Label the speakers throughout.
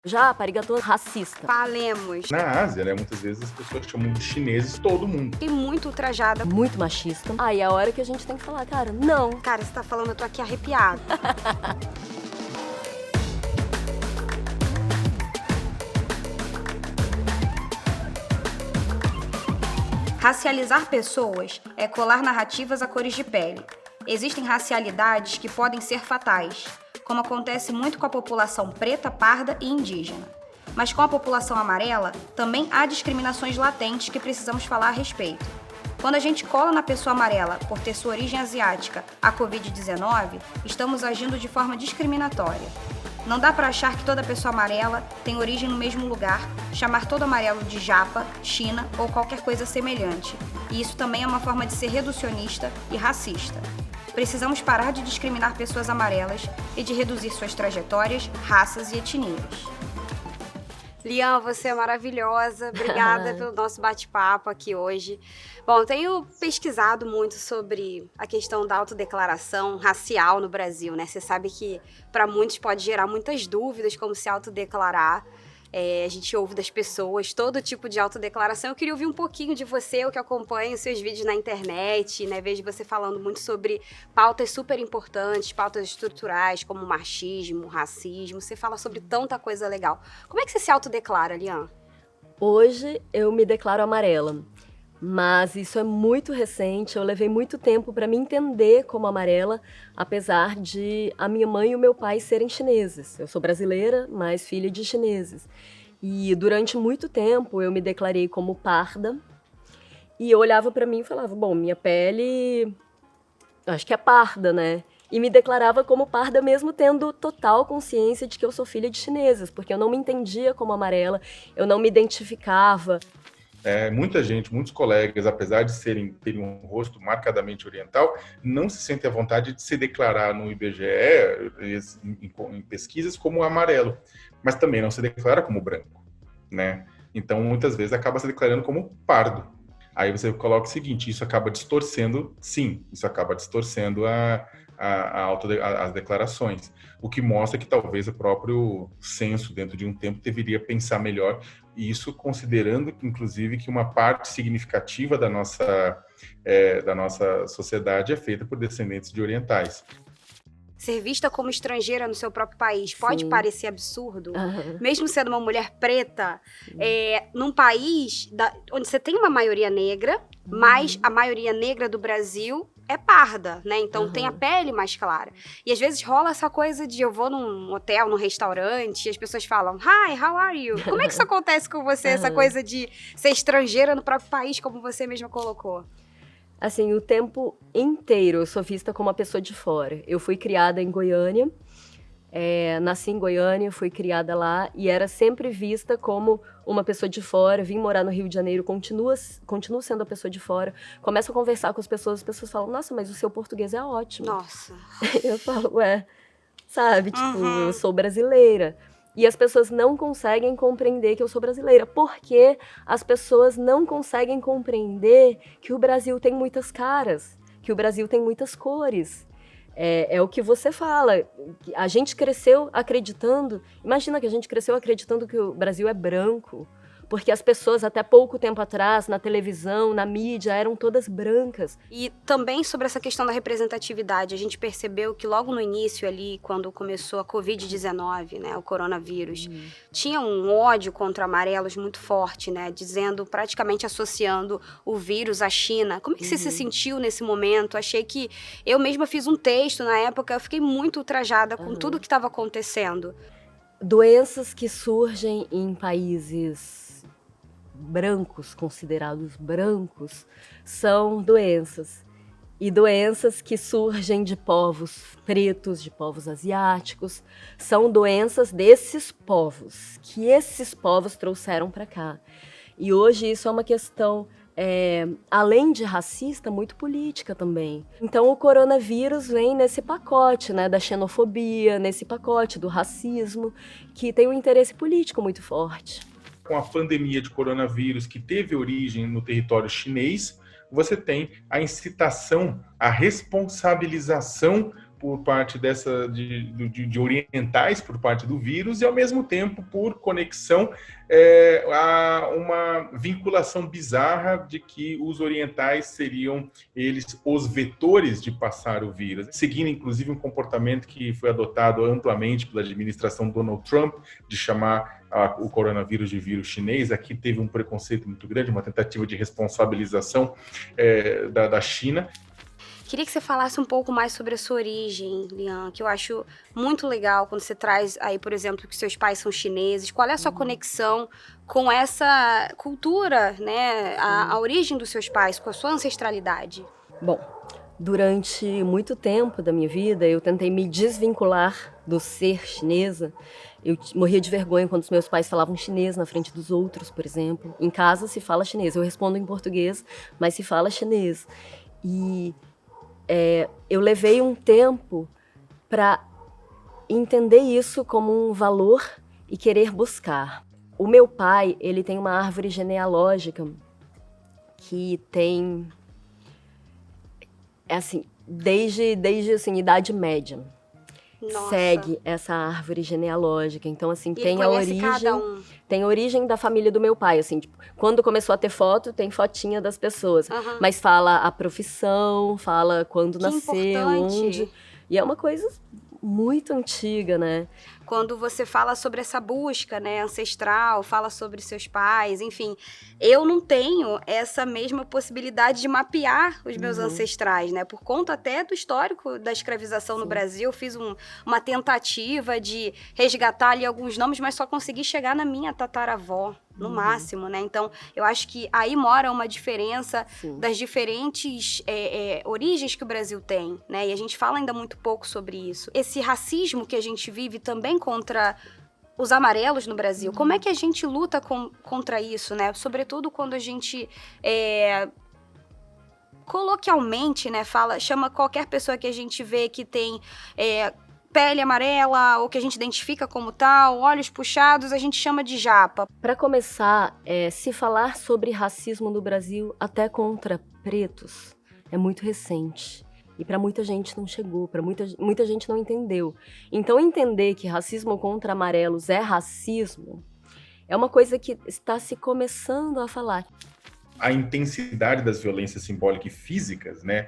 Speaker 1: Já, arigatô racista.
Speaker 2: Falemos.
Speaker 3: Na Ásia, né, muitas vezes as pessoas chamam de chineses todo mundo.
Speaker 2: Fiquei muito ultrajada.
Speaker 1: Muito machista. Aí é a hora que a gente tem que falar, cara, não.
Speaker 2: Cara, você tá falando, eu tô aqui arrepiada. Racializar pessoas é colar narrativas a cores de pele. Existem racialidades que podem ser fatais, como acontece muito com a população preta, parda e indígena. Mas com a população amarela, também há discriminações latentes que precisamos falar a respeito. Quando a gente cola na pessoa amarela por ter sua origem asiática a Covid-19, estamos agindo de forma discriminatória. Não dá para achar que toda pessoa amarela tem origem no mesmo lugar, chamar todo amarelo de japa, China ou qualquer coisa semelhante. E isso também é uma forma de ser reducionista e racista. Precisamos parar de discriminar pessoas amarelas e de reduzir suas trajetórias, raças e etnias. Lian, você é maravilhosa. Obrigada pelo nosso bate-papo aqui hoje. Bom, tenho pesquisado muito sobre a questão da autodeclaração racial no Brasil, né? Você sabe que para muitos pode gerar muitas dúvidas como se autodeclarar. A gente ouve das pessoas todo tipo de autodeclaração. Eu queria ouvir um pouquinho de você, eu que acompanho os seus vídeos na internet, né? Vejo você falando muito sobre pautas super importantes, pautas estruturais como machismo, racismo. Você fala sobre tanta coisa legal. Como é que você se autodeclara, Lian?
Speaker 1: Hoje eu me declaro amarela, mas isso é muito recente. Eu levei muito tempo para me entender como amarela, apesar de a minha mãe e o meu pai serem chineses. Eu sou brasileira, mas filha de chineses. E durante muito tempo eu me declarei como parda. E eu olhava para mim e falava, bom, minha pele acho que é parda, né? E me declarava como parda mesmo tendo total consciência de que eu sou filha de chineses, porque eu não me entendia como amarela, eu não me identificava.
Speaker 3: Muita gente, muitos colegas, apesar de terem um rosto marcadamente oriental, não se sentem à vontade de se declarar no IBGE, em pesquisas, como amarelo, mas também não se declara como branco, né? Então, muitas vezes, acaba se declarando como pardo. Aí você coloca o seguinte, isso acaba distorcendo, sim, isso acaba distorcendo as declarações, o que mostra que talvez o próprio censo, dentro de um tempo, deveria pensar melhor, e isso considerando, inclusive, que uma parte significativa da nossa sociedade é feita por descendentes de orientais.
Speaker 2: Ser vista como estrangeira no seu próprio país pode parecer absurdo,
Speaker 1: Uhum.
Speaker 2: mesmo sendo uma mulher preta, num país onde você tem uma maioria negra, mas a maioria negra do Brasil é parda, né? Então tem a pele mais clara. E às vezes rola essa coisa de eu vou num hotel, num restaurante, e as pessoas falam, Hi, how are you? Como é que isso acontece com você, essa coisa de ser estrangeira no próprio país, como você mesma colocou?
Speaker 1: Assim, o tempo inteiro eu sou vista como uma pessoa de fora. Eu fui criada em Goiânia, nasci em Goiânia, fui criada lá e era sempre vista como uma pessoa de fora. Vim morar no Rio de Janeiro, continuo sendo a pessoa de fora. Começo a conversar com as pessoas falam, nossa, mas o seu português é ótimo.
Speaker 2: Nossa.
Speaker 1: Eu falo, sabe, tipo, eu sou brasileira. E as pessoas não conseguem compreender que eu sou brasileira, porque as pessoas não conseguem compreender que o Brasil tem muitas caras, que o Brasil tem muitas cores. É o que você fala. A gente cresceu acreditando, imagina que a gente cresceu acreditando que o Brasil é branco, porque as pessoas até pouco tempo atrás, na televisão, na mídia, eram todas brancas.
Speaker 2: E também sobre essa questão da representatividade, a gente percebeu que logo no início ali, quando começou a Covid-19, né, o coronavírus, tinha um ódio contra amarelos muito forte, né, praticamente associando o vírus à China. Como é que você se sentiu nesse momento? Achei que eu mesma fiz um texto na época, eu fiquei muito ultrajada com tudo que estava acontecendo.
Speaker 1: Doenças que surgem em países brancos, considerados brancos, são doenças. E doenças que surgem de povos pretos, de povos asiáticos, são doenças desses povos, que esses povos trouxeram para cá. E hoje isso é uma questão, além de racista, muito política também. Então o coronavírus vem nesse pacote, né, da xenofobia, nesse pacote do racismo, que tem um interesse político muito forte.
Speaker 3: Com a pandemia de coronavírus, que teve origem no território chinês, você tem a incitação, a responsabilização por parte de orientais, por parte do vírus, e ao mesmo tempo por conexão a uma vinculação bizarra de que os orientais seriam eles os vetores de passar o vírus, seguindo inclusive um comportamento que foi adotado amplamente pela administração Donald Trump, de chamar o coronavírus de vírus chinês. Aqui teve um preconceito muito grande, uma tentativa de responsabilização da China.
Speaker 2: Queria que você falasse um pouco mais sobre a sua origem, Lian, que eu acho muito legal quando você traz aí, por exemplo, que seus pais são chineses. Qual é a sua conexão com essa cultura, né? A origem dos seus pais, com a sua ancestralidade?
Speaker 1: Bom, durante muito tempo da minha vida, eu tentei me desvincular do ser chinesa. Eu morria de vergonha quando os meus pais falavam chinês na frente dos outros, por exemplo. Em casa se fala chinês. Eu respondo em português, mas se fala chinês. E eu levei um tempo para entender isso como um valor e querer buscar. O meu pai, ele tem uma árvore genealógica que tem, assim, desde assim, Idade Média.
Speaker 2: Nossa.
Speaker 1: Segue essa árvore genealógica. Então, assim,
Speaker 2: E
Speaker 1: tem a
Speaker 2: conhece cada
Speaker 1: origem.
Speaker 2: um.
Speaker 1: Tem a origem da família do meu pai, assim, tipo, quando começou a ter foto, tem fotinha das pessoas.
Speaker 2: Aham.
Speaker 1: Mas fala a profissão, fala quando
Speaker 2: Que
Speaker 1: nasceu,
Speaker 2: importante.
Speaker 1: onde. E é uma coisa muito antiga, né?
Speaker 2: Quando você fala sobre essa busca, né, ancestral, fala sobre seus pais, enfim, eu não tenho essa mesma possibilidade de mapear os meus ancestrais, né, por conta até do histórico da escravização no Brasil. Eu fiz uma tentativa de resgatar ali alguns nomes, mas só consegui chegar na minha tataravó, no máximo, né? Então, eu acho que aí mora uma diferença das diferentes origens que o Brasil tem, né? E a gente fala ainda muito pouco sobre isso. Esse racismo que a gente vive também contra os amarelos no Brasil. Como é que a gente luta contra isso, né? Sobretudo quando a gente coloquialmente, né, chama qualquer pessoa que a gente vê que tem pele amarela ou que a gente identifica como tal, olhos puxados, a gente chama de japa.
Speaker 1: Para começar, se falar sobre racismo no Brasil, até contra pretos, é muito recente. E para muita gente não chegou, para muita gente não entendeu. Então, entender que racismo contra amarelos é racismo é uma coisa que está se começando a falar.
Speaker 3: A intensidade das violências simbólicas e físicas, né,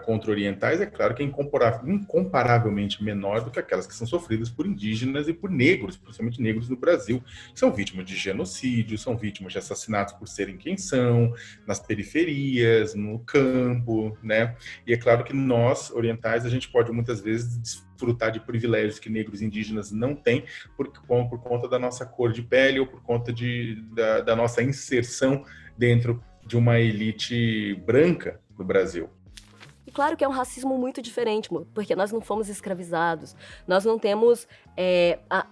Speaker 3: contra orientais, é claro que é incomparavelmente menor do que aquelas que são sofridas por indígenas e por negros, principalmente negros no Brasil, que são vítimas de genocídio, são vítimas de assassinatos por serem quem são, nas periferias, no campo, né? E é claro que nós, orientais, a gente pode muitas vezes desfrutar de privilégios que negros e indígenas não têm por conta da nossa cor de pele ou por conta da nossa inserção dentro de uma elite branca do Brasil.
Speaker 1: E claro que é um racismo muito diferente, porque nós não fomos escravizados, nós não temos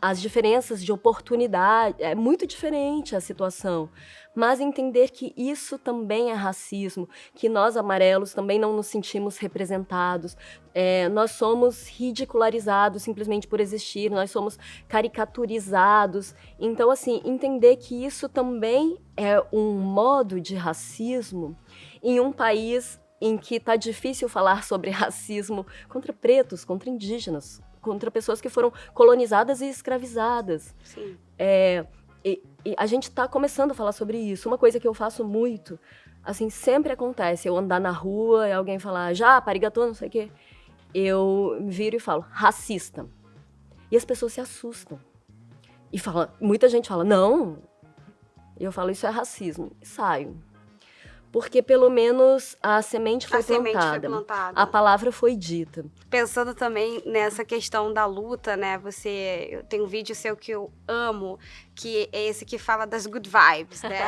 Speaker 1: as diferenças de oportunidade, é muito diferente a situação. Mas entender que isso também é racismo, que nós amarelos também não nos sentimos representados, nós somos ridicularizados simplesmente por existir, nós somos caricaturizados. Então, assim, entender que isso também é um modo de racismo em um país em que está difícil falar sobre racismo contra pretos, contra indígenas, contra pessoas que foram colonizadas e escravizadas.
Speaker 2: Sim.
Speaker 1: E a gente está começando a falar sobre isso. Uma coisa que eu faço muito, assim, sempre acontece, eu andar na rua e alguém falar, arigatô, não sei o quê, eu viro e falo, racista. E as pessoas se assustam. E muita gente fala, não. E eu falo, isso é racismo. E saio. Porque pelo menos a semente foi plantada. A palavra foi dita.
Speaker 2: Pensando também nessa questão da luta, né? Tem um vídeo seu que eu amo, que é esse que fala das good vibes, né?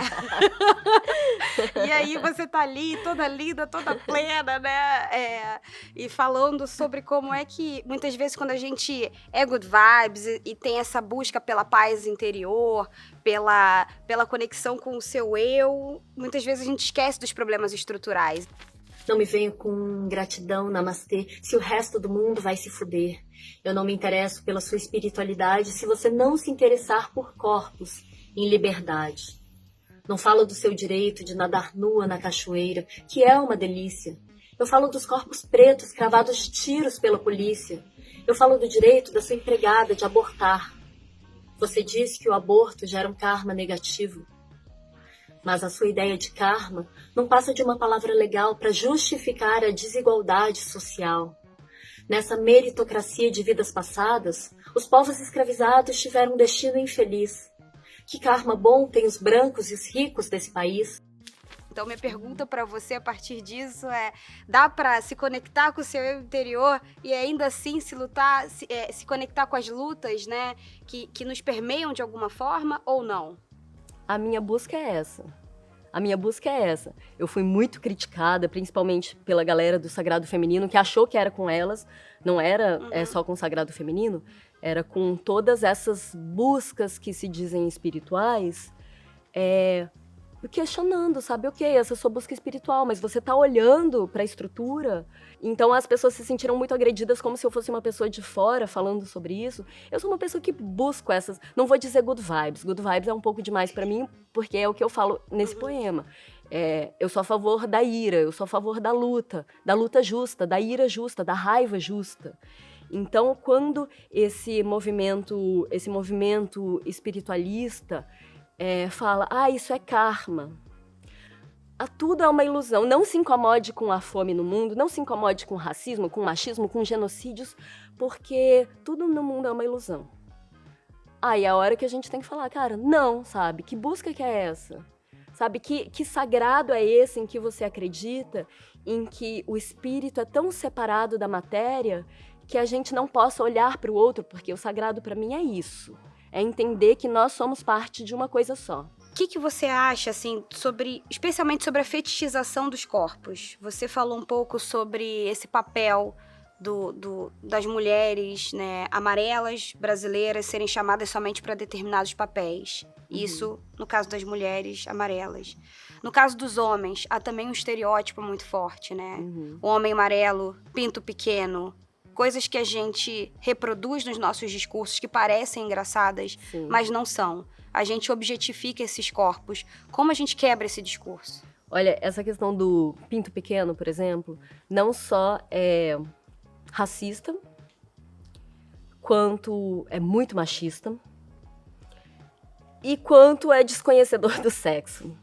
Speaker 2: E aí você tá ali, toda linda, toda plena, né? E falando sobre como é que, muitas vezes, quando a gente é good vibes e tem essa busca pela paz interior, pela conexão com o seu eu, muitas vezes a gente esquece dos problemas estruturais.
Speaker 4: Não me venha com gratidão, namastê, se o resto do mundo vai se fuder. Eu não me interesso pela sua espiritualidade se você não se interessar por corpos em liberdade. Não falo do seu direito de nadar nua na cachoeira, que é uma delícia. Eu falo dos corpos pretos cravados de tiros pela polícia. Eu falo do direito da sua empregada de abortar. Você disse que o aborto gera um karma negativo. Mas a sua ideia de karma não passa de uma palavra legal para justificar a desigualdade social. Nessa meritocracia de vidas passadas, os povos escravizados tiveram um destino infeliz. Que karma bom tem os brancos e os ricos desse país?
Speaker 2: Então, minha pergunta para você a partir disso é: dá para se conectar com o seu eu interior e ainda assim se conectar com as lutas, né, que nos permeiam de alguma forma ou não?
Speaker 1: A minha busca é essa. Eu fui muito criticada, principalmente pela galera do Sagrado Feminino, que achou que era com elas, não era só com o Sagrado Feminino, era com todas essas buscas que se dizem espirituais, questionando, sabe? Ok, essa é a sua busca espiritual, mas você tá olhando para a estrutura. Então as pessoas se sentiram muito agredidas como se eu fosse uma pessoa de fora falando sobre isso. Eu sou uma pessoa que busco essas, não vou dizer good vibes. Good vibes é um pouco demais para mim, porque é o que eu falo nesse poema. Eu sou a favor da ira, eu sou a favor da luta justa, da ira justa, da raiva justa. Então, quando esse movimento espiritualista fala, isso é karma. Tudo é uma ilusão. Não se incomode com a fome no mundo, não se incomode com racismo, com machismo, com genocídios, porque tudo no mundo é uma ilusão. E a hora que a gente tem que falar, cara, não, sabe? Que busca que é essa? Sabe, que sagrado é esse em que você acredita, em que o espírito é tão separado da matéria que a gente não possa olhar para o outro, porque o sagrado para mim é isso. É entender que nós somos parte de uma coisa só.
Speaker 2: O que você acha, assim, especialmente sobre a fetichização dos corpos? Você falou um pouco sobre esse papel das mulheres, né, amarelas brasileiras serem chamadas somente para determinados papéis. Isso no caso das mulheres amarelas. No caso dos homens, há também um estereótipo muito forte, né? O homem amarelo, pinto pequeno, coisas que a gente reproduz nos nossos discursos que parecem engraçadas, mas não são. A gente objetifica esses corpos. Como a gente quebra esse discurso?
Speaker 1: Olha, essa questão do pinto pequeno, por exemplo, não só é racista, quanto é muito machista e quanto é desconhecedor do sexo.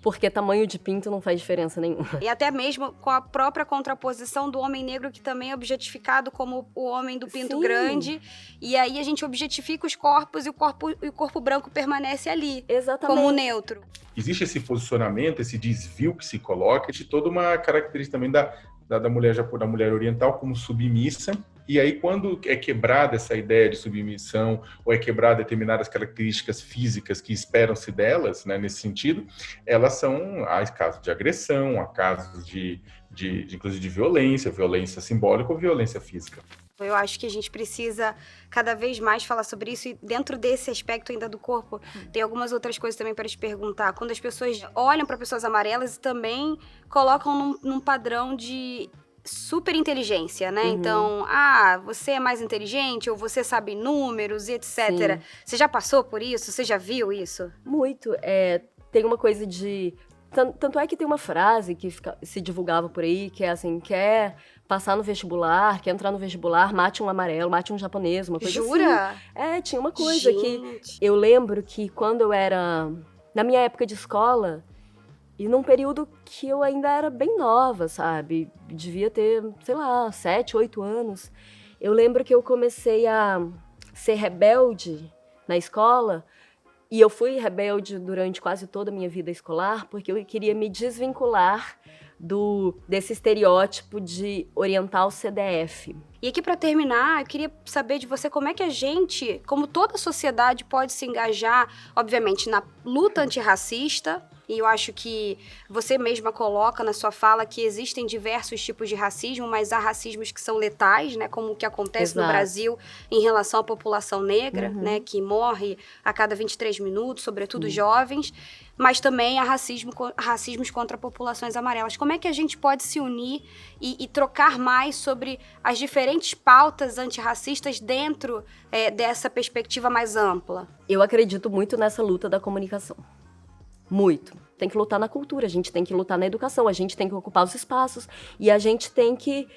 Speaker 1: Porque tamanho de pinto não faz diferença nenhuma.
Speaker 2: E até mesmo com a própria contraposição do homem negro, que também é objetificado como o homem do pinto grande. E aí a gente objetifica os corpos e o corpo branco permanece ali.
Speaker 1: Exatamente.
Speaker 2: Como neutro.
Speaker 3: Existe esse posicionamento, esse desvio que se coloca de toda uma característica também da mulher oriental como submissa. E aí, quando é quebrada essa ideia de submissão, ou é quebrada determinadas características físicas que esperam-se delas, né, nesse sentido, elas há casos de agressão, há casos inclusive de violência simbólica ou violência física.
Speaker 2: Eu acho que a gente precisa cada vez mais falar sobre isso, e dentro desse aspecto ainda do corpo, tem algumas outras coisas também para te perguntar. Quando as pessoas olham para pessoas amarelas e também colocam num padrão de super inteligência, né? Então, você é mais inteligente, ou você sabe números e etc.
Speaker 1: Sim.
Speaker 2: Você já passou por isso? Você já viu isso?
Speaker 1: Muito. Tem uma coisa de... Tanto é que tem uma frase que se divulgava por aí, que é assim, quer passar no vestibular, quer entrar no vestibular, mate um amarelo, mate um japonês, uma coisa
Speaker 2: Jura?
Speaker 1: assim. Tinha uma coisa que... Eu lembro que quando eu era... Na minha época de escola, e num período que eu ainda era bem nova, sabe? Devia ter, 7, 8 anos. Eu lembro que eu comecei a ser rebelde na escola, e eu fui rebelde durante quase toda a minha vida escolar, porque eu queria me desvincular desse estereótipo de oriental CDF.
Speaker 2: E aqui, para terminar, eu queria saber de você como é que a gente, como toda a sociedade, pode se engajar, obviamente, na luta antirracista. E eu acho que você mesma coloca na sua fala que existem diversos tipos de racismo, mas há racismos que são letais, né? Como o que acontece no Brasil em relação à população negra, né? Que morre a cada 23 minutos, sobretudo jovens. Mas também há racismos contra populações amarelas. Como é que a gente pode se unir e trocar mais sobre as diferentes pautas antirracistas dentro dessa perspectiva mais ampla?
Speaker 1: Eu acredito muito nessa luta da comunicação. Muito. Tem que lutar na cultura, a gente tem que lutar na educação, a gente tem que ocupar os espaços e a gente tem que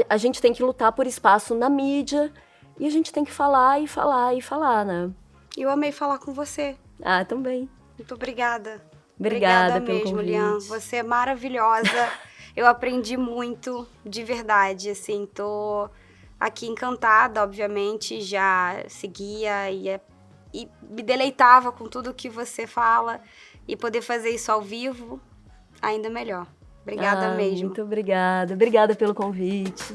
Speaker 1: a gente tem que lutar por espaço na mídia e a gente tem que falar e falar e falar, né?
Speaker 2: Eu amei falar com você.
Speaker 1: Ah, também.
Speaker 2: Muito obrigada.
Speaker 1: Obrigada pelo
Speaker 2: mesmo,
Speaker 1: convite.
Speaker 2: Lian. Você é maravilhosa. Eu aprendi muito, de verdade, assim, tô aqui encantada, obviamente, já seguia e me deleitava com tudo que você fala, e poder fazer isso ao vivo, ainda melhor. Obrigada mesmo.
Speaker 1: Muito obrigada. Obrigada pelo convite.